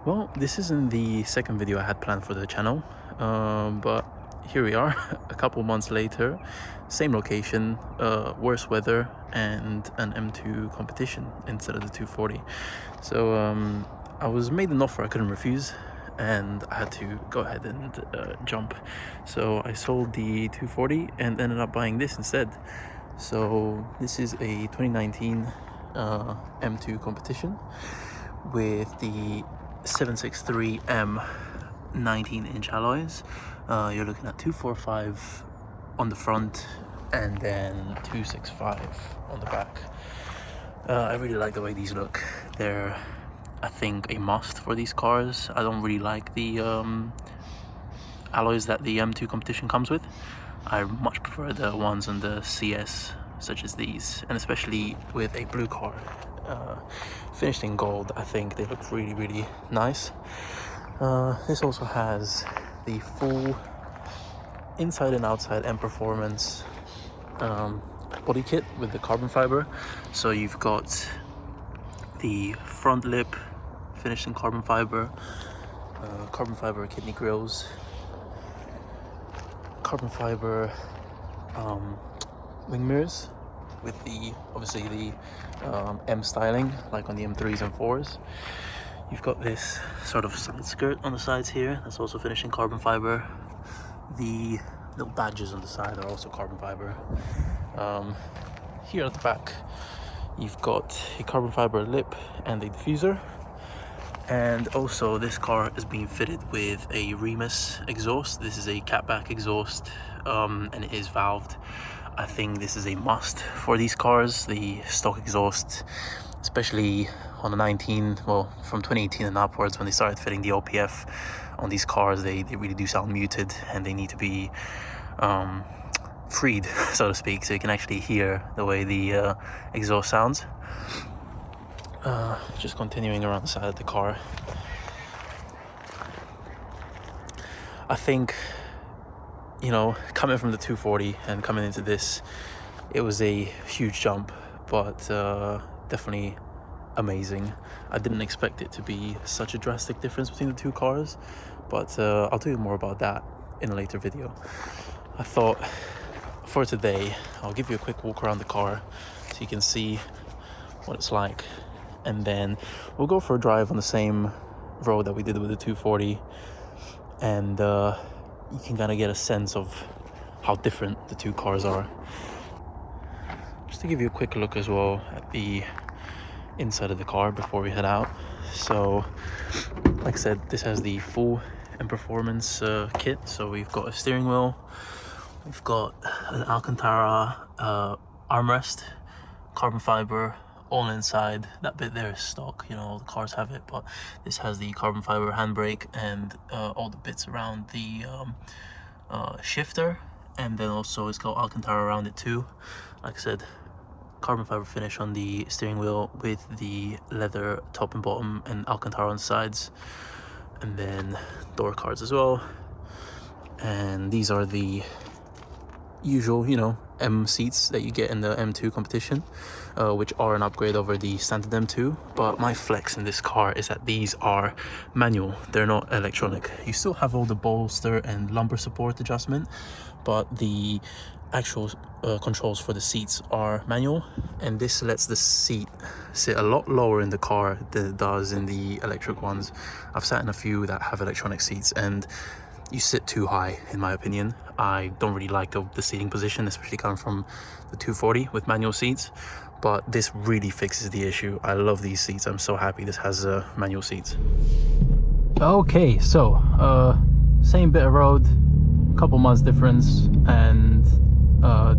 Well, this isn't the second video I had planned for the channel, but here we are, a couple months later, same location, worse weather, and an M2 competition instead of the 240. So I was made an offer I couldn't refuse, and I had to go ahead and jump. So I sold the 240 and ended up buying this instead. So this is a 2019 M2 competition with the 763M 19-inch alloys. You're looking at 245 on the front and then 265 on the back. I really like the way these look. They're, I think, a must for these cars. I don't really like the alloys that the M2 competition comes with. I much prefer the ones on the CS, such as these, and especially with a blue car finished in gold. I think they look really nice. This also has the full inside and outside M Performance body kit with the carbon fiber. So you've got the front lip finished in carbon fiber kidney grills, carbon fiber wing mirrors with the obviously the M styling like on the M3s and 4s. You've got this sort of side skirt on the sides here that's also finished in carbon fiber. The little badges on the side are also carbon fiber. Here at the back you've got a carbon fiber lip and a diffuser, and also this car is being fitted with a Remus exhaust. This is a catback exhaust and it is valved. I think this is a must for these cars. The stock exhaust, especially on the 19, well, from 2018 and upwards, when they started fitting the OPF on these cars, they really do sound muted, and they need to be freed, so to speak, so you can actually hear the way the exhaust sounds. Just continuing around the side of the car, I think, you know, coming from the 240 and coming into this, it was a huge jump, but definitely amazing. I didn't expect it to be such a drastic difference between the two cars, but I'll tell you more about that in a later video. I thought for today I'll give you a quick walk around the car so you can see what it's like, and then we'll go for a drive on the same road that we did with the 240, and you can kind of get a sense of how different the two cars are. Just to give you a quick look as well at the inside of the car before we head out. So like I said, this has the full M Performance kit. So we've got a steering wheel, we've got an Alcantara armrest, carbon fiber all inside. That bit there is stock, you know, all the cars have it, but this has the carbon fiber handbrake and all the bits around the shifter, and then also it's got Alcantara around it too. Like I said, carbon fiber finish on the steering wheel with the leather top and bottom and Alcantara on the sides, and then door cards as well. And these are the usual, you know, M seats that you get in the M2 competition, which are an upgrade over the standard M2. But my flex in this car is that these are manual, they're not electronic. You still have all the bolster and lumbar support adjustment, but the actual controls for the seats are manual, and this lets the seat sit a lot lower in the car than it does in the electric ones. I've sat in a few that have electronic seats and you sit too high, in my opinion. I don't really like the seating position, especially coming from the 240 with manual seats, but this really fixes the issue. I love these seats. I'm so happy this has manual seats. Okay, so same bit of road, couple months difference, and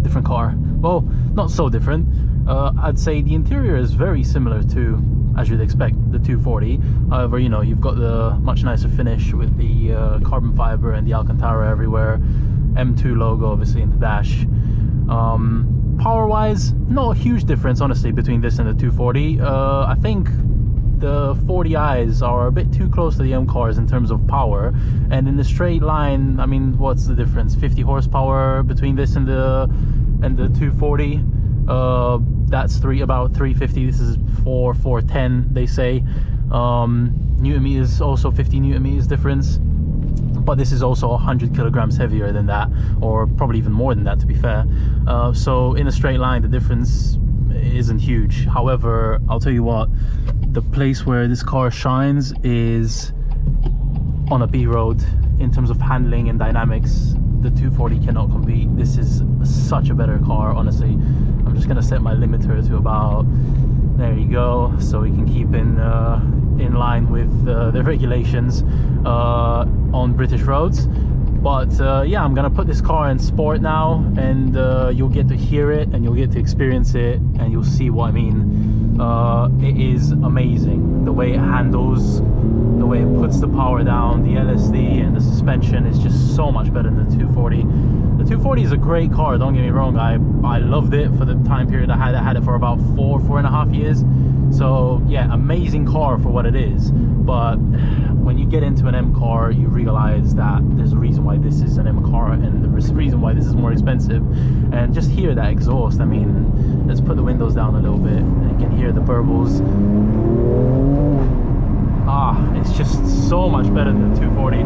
different car. Well, not so different. I'd say the interior is very similar to, as you'd expect, the 240. However, you know, you've got the much nicer finish with the carbon fiber and the Alcantara everywhere. M2 logo obviously in the dash. Power wise, not a huge difference honestly between this and the 240. I think the 40i's are a bit too close to the M cars in terms of power, and in the straight line, I mean, what's the difference? 50 horsepower between this and the 240. That's about 350. This is 410, they say. Newton meters, also 50 Newton meters difference, but this is also 100 kilograms heavier than that, or probably even more than that, to be fair. So in a straight line, the difference isn't huge. However, I'll tell you what, the place where this car shines is on a B road. In terms of handling and dynamics, the 240 cannot compete. This is such a better car, honestly. I'm just gonna set my limiter to about, there you go, so we can keep in line with the regulations on British roads. But yeah, I'm gonna put this car in sport now, and you'll get to hear it and you'll get to experience it, and you'll see what I mean. It is amazing the way it handles, the way it puts the power down, the LSD and the suspension is just so much better than the 240. The 240 is a great car, don't get me wrong. I loved it for the time period I had it for about 4.5 years. So yeah, amazing car for what it is. But when you get into an M car, you realize that there's a reason why this is an M car, and there's a reason why this is more expensive. And just hear that exhaust. I mean, let's put the windows down a little bit and you can hear the burbles. It's just so much better than the 240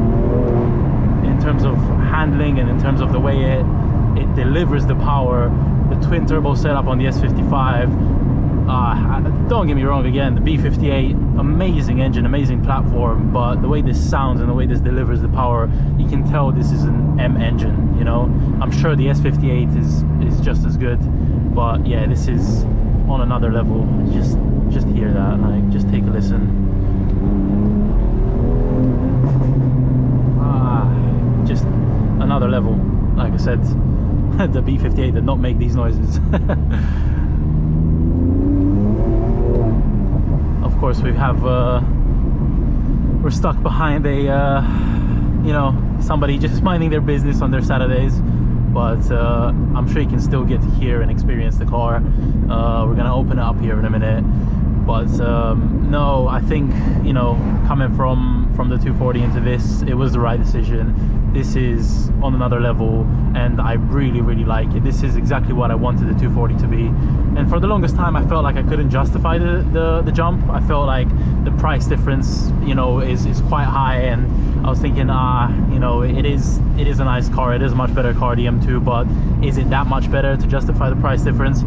in terms of handling and in terms of the way it delivers the power. The twin turbo setup on the S55, don't get me wrong, again, the B58, amazing engine, amazing platform, but the way this sounds and the way this delivers the power, you can tell this is an M engine, you know. I'm sure the S58 is just as good, but yeah, this is on another level. Just hear that, like, just take a listen. Just another level. Like I said, the B58 did not make these noises. Of course, we're stuck behind a you know, somebody just minding their business on their Saturdays, but I'm sure you can still get to hear and experience the car. We're gonna open it up here in a minute, but no, I think, you know, coming from the 240 into this, it was the right decision. This is on another level, and I really like it. This is exactly what I wanted the 240 to be. And for the longest time, I felt like I couldn't justify the jump. I felt like the price difference, you know, is quite high, and I was thinking, you know, it is a nice car, it is a much better car, the M2, but is it that much better to justify the price difference?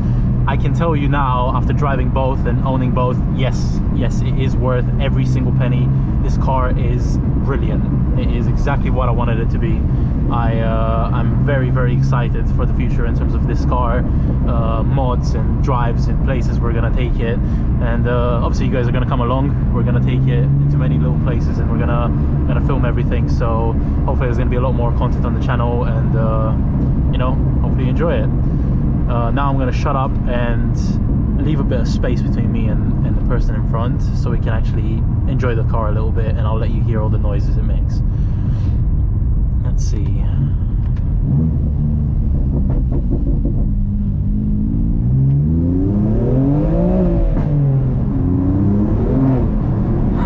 I can tell you now, after driving both and owning both, yes, it is worth every single penny. This car is brilliant. It is exactly what I wanted it to be. I'm very excited for the future in terms of this car, mods and drives and places we're gonna take it. And obviously you guys are gonna come along. We're gonna take it into many little places, and we're gonna film everything. So hopefully there's gonna be a lot more content on the channel, and you know, hopefully you enjoy it. Now I'm gonna shut up and leave a bit of space between me and the person in front, so we can actually enjoy the car a little bit, and I'll let you hear all the noises it makes. Let's see.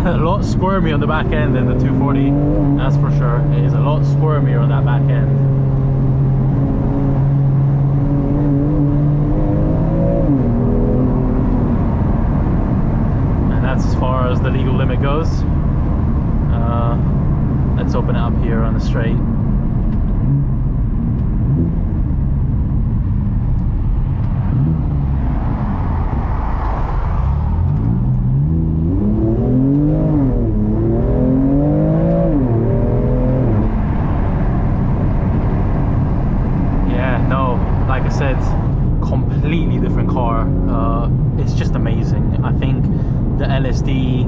A lot squirmy on the back end than the 240, that's for sure. It is a lot squirmier on that back end. As far as the legal limit goes. Let's open it up here on the straight. Yeah, no, like I said, completely different car. It's just amazing. I think the LSD,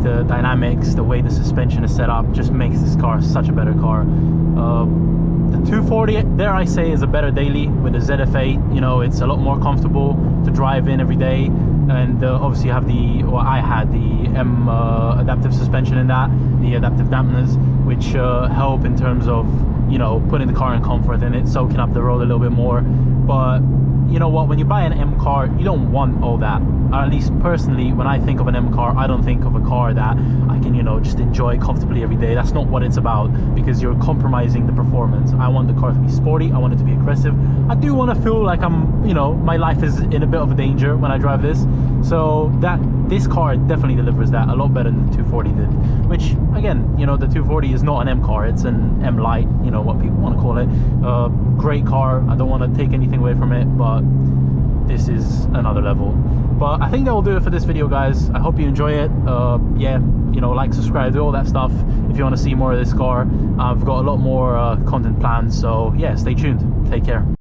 the dynamics, the way the suspension is set up just makes this car such a better car. The 240, dare I say, is a better daily with the ZF8. You know, it's a lot more comfortable to drive in every day. And obviously you have I had the M adaptive suspension in that, the adaptive dampeners, which help in terms of, you know, putting the car in comfort and it soaking up the road a little bit more. But you know what, when you buy an M car, you don't want all that. at least personally, when I think of an M car, I don't think of a car that I can, you know, just enjoy comfortably every day. That's not what it's about, because you're compromising the performance. I want the car to be sporty, I want it to be aggressive. I do want to feel like I'm, you know, my life is in a bit of a danger when I drive this. So this car definitely delivers that a lot better than the 240 did, which again, you know, the 240 is not an M car, it's an M Light, you know, what people want to call it. Great car, I don't want to take anything away from it, but this is another level. But I think that will do it for this video, guys. I hope you enjoy it. Yeah, you know, like, subscribe, do all that stuff if you want to see more of this car. I've got a lot more content planned, so yeah, stay tuned. Take care.